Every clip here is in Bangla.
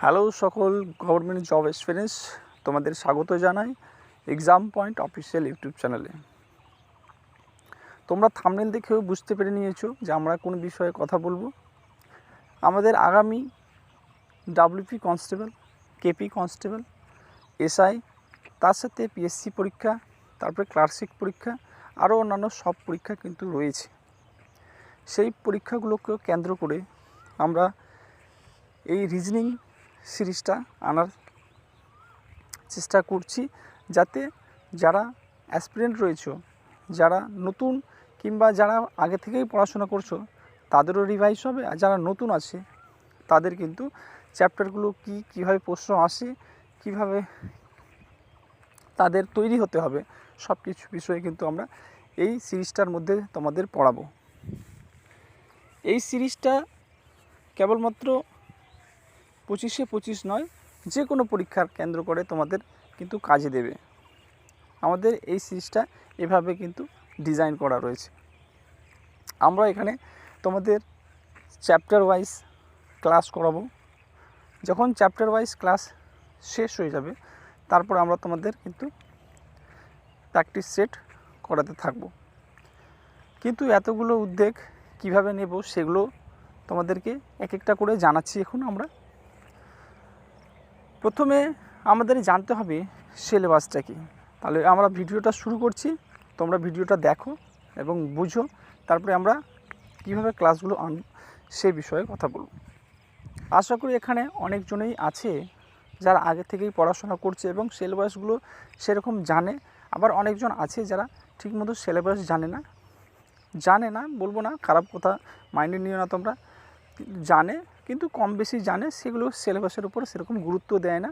হ্যালো সকল গভর্নমেন্ট জব এক্সপিরিয়েন্স, তোমাদের স্বাগত জানাই এক্সাম পয়েন্ট অফিসিয়াল ইউটিউব চ্যানেলে। তোমরা থাম্বনেল দেখেও বুঝতে পেরে নিয়েছো যে আমরা কোন বিষয়ে কথা বলবো। আমাদের আগামী WP constable, KP constable, SI, তার সাথে পিএসসি পরীক্ষা, তারপরে ক্লার্কশিপ পরীক্ষা, আরও অন্যান্য সব পরীক্ষা কিন্তু রয়েছে। সেই পরীক্ষাগুলোকেও কেন্দ্র করে আমরা এই রিজনিং সিরিজটা আনার চেষ্টা করছি, যাতে যারা অ্যাসপিরেন্ট রয়েছে, যারা নতুন কিংবা যারা আগে থেকেই পড়াশোনা করছো তাদেরও রিভাইজ হবে, আর যারা নতুন আছে তাদের কিন্তু চ্যাপ্টারগুলো কীভাবে প্রশ্ন আসে, কিভাবে তাদের তৈরি হতে হবে, সব কিছু বিষয়ে কিন্তু আমরা এই সিরিজটার মধ্যে তোমাদের পড়াবো। এই সিরিজটা কেবলমাত্র 25-25 নয়, যে কোনো পরীক্ষার কেন্দ্র করে তোমাদের কিন্তু কাজে দেবে। আমাদের এই সিরিজটা এভাবে কিন্তু ডিজাইন করা রয়েছে। আমরা এখানে তোমাদের চ্যাপ্টার ওয়াইজ ক্লাস করাবো। যখন চ্যাপ্টার ওয়াইজ ক্লাস শেষ হয়ে যাবে, তারপর আমরা তোমাদের কিন্তু প্র্যাকটিস সেট করাতে থাকবো। কিন্তু এতগুলো উদ্যোগ কিভাবে নেব সেগুলো তোমাদেরকে এক একটা করে জানাচ্ছি এখন আমরা। প্রথমে আমাদের জানতে হবে সিলেবাসটা কী। তাহলে আমরা ভিডিওটা শুরু করছি, তোমরা ভিডিওটা দেখো এবং বুঝো, তারপরে আমরা কীভাবে ক্লাসগুলো আনব সে বিষয়ে কথা বলব। আশা করি এখানে অনেকজনেই আছে যারা আগে থেকেই পড়াশোনা করছে এবং সিলেবাসগুলো সেরকম জানে। আবার অনেকজন আছে যারা ঠিকমতো সিলেবাস জানে না বলবো না, খারাপ কথা মাইন্ডে নিও না তোমরা, জানে কিন্তু কম বেশি জানে, সেগুলো সিলেবাসের উপর সেরকম গুরুত্ব দেয় না,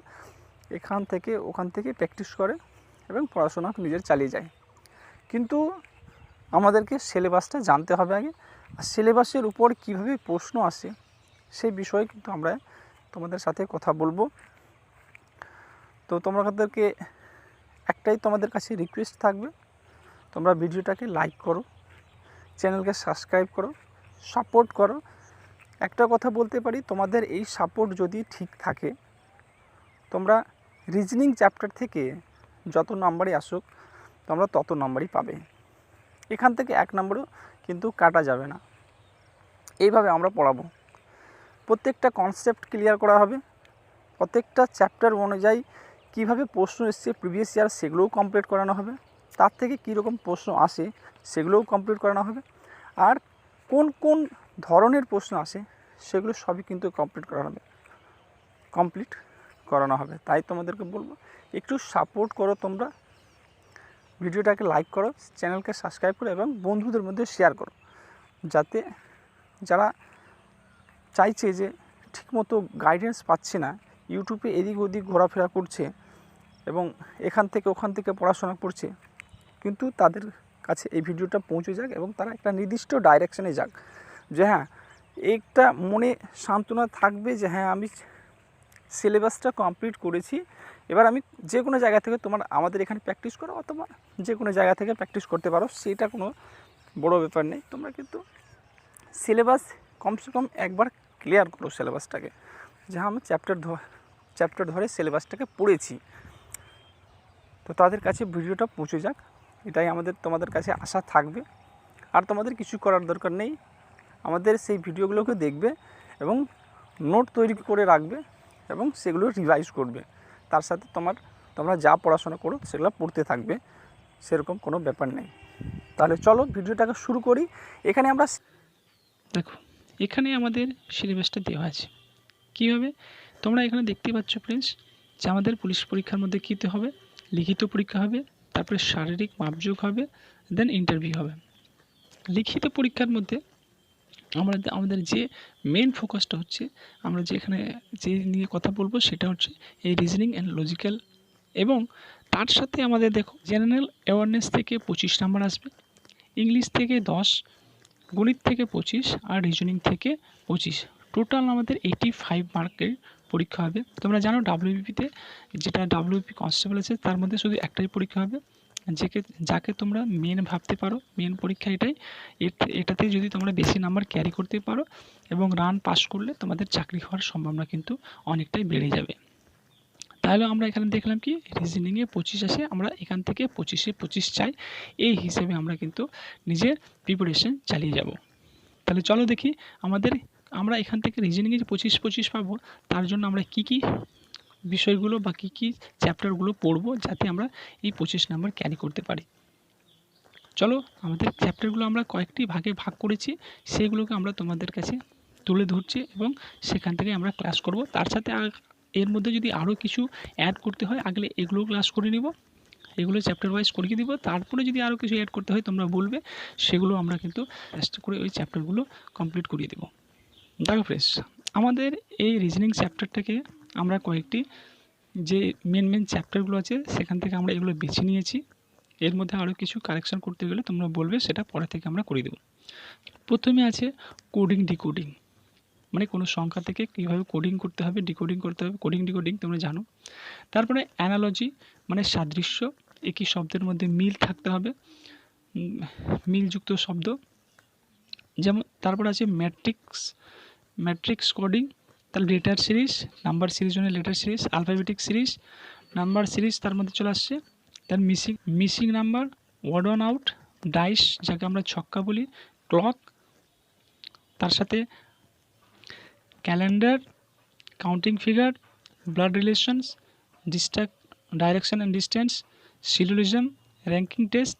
এখান থেকে ওখান থেকে প্র্যাকটিস করে এবং পড়াশোনা নিজের চালিয়ে যায়। কিন্তু আমাদেরকে সিলেবাসটা জানতে হবে আগে, আর সিলেবাসের উপর কীভাবে প্রশ্ন আসে সেই বিষয়ে কিন্তু আমরা তোমাদের সাথে কথা বলবো। তো তোমাদেরকে একটাই তোমাদের কাছে রিকোয়েস্ট থাকবে, তোমরা ভিডিওটাকে লাইক করো, চ্যানেলকে সাবস্ক্রাইব করো, সাপোর্ট করো। একটা কথা বলতে পারি, তোমাদের এই সাপোর্ট যদি ঠিক থাকে, তোমরা রিজনিং চ্যাপ্টার থেকে যত নাম্বারই আসুক তোমরা তত নাম্বারই পাবে। এখান থেকে 1 নম্বরও কিন্তু কাটা যাবে না। এইভাবে আমরা পড়াবো। প্রত্যেকটা কনসেপ্ট ক্লিয়ার করা হবে, প্রত্যেকটা চ্যাপ্টার অনুযায়ী কীভাবে প্রশ্ন এসছে প্রিভিয়াস ইয়ার সেগুলোও কমপ্লিট করানো হবে, তার থেকে কীরকম প্রশ্ন আসে সেগুলোও কমপ্লিট করানো হবে, আর কোন কোন ধরনের প্রশ্ন আসে সেগুলো সবই কিন্তু কমপ্লিট করানো হবে। তাই তোমাদেরকে বলবো একটু সাপোর্ট করো, তোমরা ভিডিওটাকে লাইক করো, চ্যানেলকে সাবস্ক্রাইব করো এবং বন্ধুদের মধ্যে শেয়ার করো, যাতে যারা চাইছে যে ঠিকমতো গাইডেন্স পাচ্ছে না, ইউটিউবে এদিক ওদিক ঘোরাফেরা করছে এবং এখান থেকে ওখান থেকে পড়াশোনা করছে, কিন্তু তাদের কাছে এই ভিডিওটা পৌঁছে যাক এবং তারা একটা নির্দিষ্ট ডাইরেকশানে যাক, যে হ্যাঁ একটা মনে সান্ত্বনা থাকবে যে হ্যাঁ আমি সিলেবাসটা কমপ্লিট করেছি, এবার আমি যে কোনো জায়গা থেকে আমাদের এখানে প্র্যাকটিস করো অথবা যে কোনো জায়গা থেকে প্র্যাকটিস করতে পারো, সেটা কোনো বড় ব্যাপার নেই। তোমরা কিন্তু সিলেবাস কমসে কম একবার ক্লিয়ার করো সিলেবাসটাকে, যে হ্যাঁ আমি চ্যাপ্টার ধরে সিলেবাসটাকে পড়েছি। তো তাদের কাছে ভিডিওটা পৌঁছে যাক, এটাই তোমাদের কাছে আশা থাকবে। আর তোমাদের কিছু করার দরকার নেই, আমাদের সেই ভিডিওগুলোকে দেখবে এবং নোট তৈরি করে রাখবে এবং সেগুলো রিভাইজ করবে। তার সাথে তোমরা যা পড়াশোনা করো সেগুলো পড়তে থাকবে, সেরকম কোনো ব্যাপার নেই। তাহলে চলো ভিডিওটাকে শুরু করি। এখানে আমরা দেখো, এখানে আমাদের সিলেবাসটা দেওয়া আছে কীভাবে। তোমরা এখানে দেখতে পাচ্ছ ফ্রেন্ডস, যে আমাদের পুলিশ পরীক্ষার মধ্যে কীতে হবে, লিখিত পরীক্ষা হবে, তারপরে শারীরিক মাপযোগ হবে, দেন ইন্টারভিউ হবে। লিখিত পরীক্ষার মধ্যে আমাদের যে মেন ফোকাসটা হচ্ছে, আমরা যে নিয়ে কথা বলবো সেটা হচ্ছে এই রিজনিং অ্যান্ড লজিক্যাল, এবং তার সাথে আমাদের দেখো জেনারেল অ্যাওয়ারনেস থেকে 25 নাম্বার আসবে, ইংলিশ থেকে 10, গণিত থেকে 25 আর রিজনিং থেকে 25। টোটাল আমাদের 85 মার্কের পরীক্ষা হবে। তোমরা জানো ডাব্লিউপিতে যেটা ডাব্লিউপি কনস্টেবল আছে তার মধ্যে শুধু একটাই পরীক্ষা হবে, যাকে তোমরা মেন ভাবতে পারো, মেন পরীক্ষা এটাই। এটাতে যদি তোমরা বেশি নাম্বার ক্যারি করতে পারো এবং রান পাস করলে তোমাদের চাকরি হওয়ার সম্ভাবনা কিন্তু অনেকটাই বেড়ে যাবে। তাহলে আমরা এখানে দেখলাম কি রিজনিংয়ে 25 আসে, আমরা এখান থেকে 25-এ 25 চাই, এই হিসেবে আমরা কিন্তু নিজের প্রিপারেশন চালিয়ে যাব। তাহলে চলো দেখি আমরা এখান থেকে রিজনিংয়ে যে 25 পাবো, তার জন্য আমরা কি কি বিষয়গুলো বা কী কী চ্যাপ্টারগুলো পড়বো যাতে আমরা এই 25 নাম্বার ক্যারি করতে পারি। চলো আমাদের চ্যাপ্টারগুলো আমরা কয়েকটি ভাগে ভাগ করেছি, সেগুলোকে আমরা তোমাদের কাছে তুলে ধরছি এবং সেখান থেকে আমরা ক্লাস করব। তার সাথে এর মধ্যে যদি আরও কিছু অ্যাড করতে হয় আগলে এগুলো ক্লাস করে নিব, এগুলো চ্যাপ্টার ওয়াইজ করিয়ে দিব। তারপরে যদি আরও কিছু অ্যাড করতে হয় তোমরা বলবে, সেগুলো আমরা কিন্তু চেষ্টা করে ওই চ্যাপ্টারগুলো কমপ্লিট করিয়ে দেবো। দেখো ফ্রেন্ডস, আমাদের এই রিজনিং চ্যাপ্টারটাকে আমরা কয়েকটি যে মেন চ্যাপ্টারগুলো আছে সেখান থেকে আমরা এগুলো বেছে নিয়েছি। এর মধ্যে আরও কিছু কারেকশন করতে গেলে তোমরা বলবে, সেটা পরে থেকে আমরা করে দেবো। প্রথমে আছে কোডিং ডিকোডিং, মানে কোনো সংখ্যা থেকে কীভাবে কোডিং করতে হবে, ডিকোডিং করতে হবে। কোডিং ডিকোডিং তোমরা জানো। তারপরে অ্যানালজি, মানে সাদৃশ্য, একই শব্দের মধ্যে মিল থাকতে হবে, মিলযুক্ত শব্দ। যেমন তারপর আছে ম্যাট্রিক্স কোডিং, তাহলে লেটার সিরিজ, নাম্বার সিরিজ মানে letter series, alphabetic series, number series তার মধ্যে চলে আসছে। তার missing number, odd one out, dice যাকে আমরা ছক্কা বলি, ক্লক, তার সাথে calendar, counting figure, blood relations, direction and distance, syllogism, ranking test,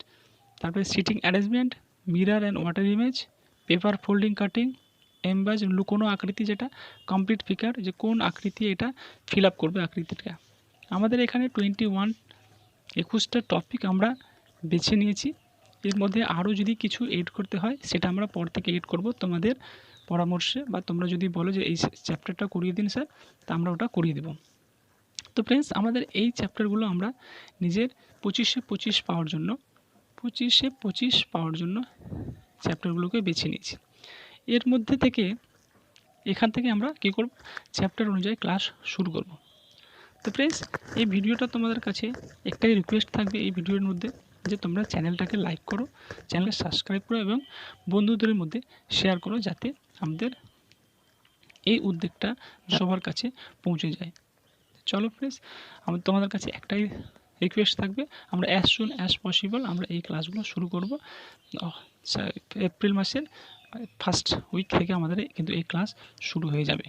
তারপরে seating arrangement, mirror and water image, paper folding cutting, এমবাজ লুকোনো আকৃতি, যেটা কমপ্লিট ফিগার, যে কোন আকৃতি এটা ফিল আপ করবে আকৃতিটা। আমাদের এখানে 21টা টপিক আমরা বেছে নিয়েছি। এর মধ্যে আরও যদি কিছু এড করতে হয় সেটা আমরা পর থেকে এড করব তোমাদের পরামর্শে, বা তোমরা যদি বলো যে এই চ্যাপ্টারটা করিয়ে দিন স্যার, তা আমরা ওটা করিয়ে দেব। তো ফ্রেন্ডস, আমাদের এই চ্যাপ্টারগুলো আমরা নিজের 25-এ 25 পাওয়ার জন্য চ্যাপ্টারগুলোকে বেছে নিয়েছি। এর মধ্যে থেকে এখান থেকে আমরা কী করব, চ্যাপ্টার অনুযায়ী ক্লাস শুরু করব। তো ফ্রেন্ডস, এই ভিডিওটা তোমাদের কাছে একটাই রিকোয়েস্ট থাকবে এই ভিডিওর মধ্যে, যে তোমরা চ্যানেলটাকে লাইক করো, চ্যানেলকে সাবস্ক্রাইব করো এবং বন্ধুদের মধ্যে শেয়ার করো, যাতে আমাদের এই উদ্যোগটা সবার কাছে পৌঁছে যায়। চলো ফ্রেন্ডস, তোমাদের কাছে একটাই রিকোয়েস্ট থাকবে, আমরা অ্যাজ সুন অ্যাজ পসিবল আমরা এই ক্লাসগুলো শুরু করব। এপ্রিল মাসের ফার্স্ট উইক থেকে আমাদের কিন্তু এই ক্লাস শুরু হয়ে যাবে।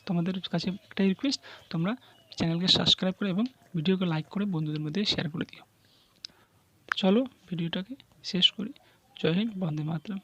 তোমাদের কাছে একটাই রিকোয়েস্ট, তোমরা চ্যানেলকে সাবস্ক্রাইব করে এবং ভিডিওকে লাইক করে বন্ধুদের মধ্যে শেয়ার করে দিও। চলো ভিডিওটাকে শেষ করি। জয় হিন্দ, বন্দে মাতরম।